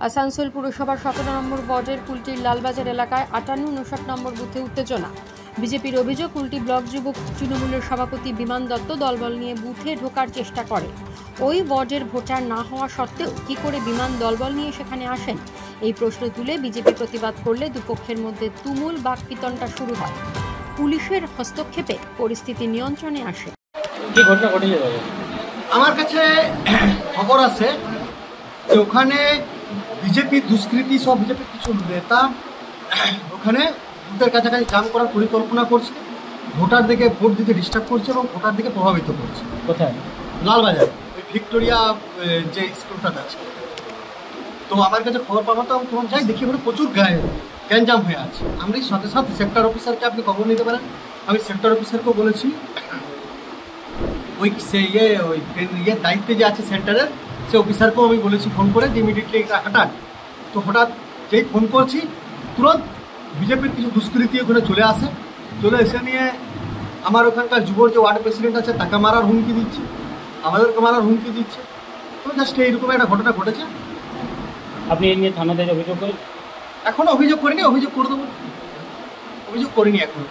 আসানসোল পুরসভার 17 নম্বর ওয়ার্ডের কুলটির লালবাজার এলাকায় 58-59 নম্বর বুথে উত্তেজনা। বিজেপির অভিযোগ, কুলটি ব্লক যুব তৃণমূলের সভাপতি বিমান দত্ত দলবল নিয়ে বুথে ঢোকার চেষ্টা করে। ওই ওয়ার্ডের ভোটার না হওয়া সত্ত্বেও কী করে বিমান দলবল নিয়ে সেখানে আসেন, এই প্রশ্ন তুলে বিজেপি প্রতিবাদ করলে দুপক্ষের মধ্যে তুমুল বাকবিতণ্ডা শুরু হয়। পুলিশের হস্তক্ষেপে পরিস্থিতি নিয়ন্ত্রণে আসে। কি ঘটনা ঘটেছে? আমার কাছে খবর আছে যে ওখানে বিজেপির দুষ্কৃতী সব বিজেপির কিছু নেতা ওখানে বুথের কাছাকাছি জাম করার পরিকল্পনা করছে, ভোটারদেরকে ভোট দিতে ডিস্টার্ব করছে এবং ভোটারদেরকে প্রভাবিত করছে। কোথায়? লালবাজার, ওই ভিক্টোরিয়া যে স্কুলটাতে আছে। তো আমার কাছে খবর পাবো তো আমি তখন যাই, দেখি ওখানে প্রচুর গ্যাঞ্জাম হয়ে আছে। আমি সাথে সাথে সেক্টর অফিসারকে আপনি খবর নিতে পারেন। আমি সেক্টর অফিসারকেও বলেছি, ওই দায়িত্বে যে আছে সেন্টারের, সে অফিসারকেও আমি বলেছি ফোন করে যে ইমিডিয়েটলি এটা হাঁটান। তো হঠাৎ যেই ফোন করছি তুরন্ত বিজেপির কিছু দুষ্কৃতী ওখানে চলে এসে নিয়ে আমার ওখানকার যুবর যে ওয়ার্ড প্রেসিডেন্ট আছে তাকে মারার হুমকি দিচ্ছে, আমাদেরকে মারার হুমকি দিচ্ছে। তো জাস্ট এইরকম একটা ঘটনা ঘটেছে। আপনি এই নিয়ে থানাতে অভিযোগ করেন? এখনো অভিযোগ করিনি, অভিযোগ করে দেবো। অভিযোগ করিনি এখনো।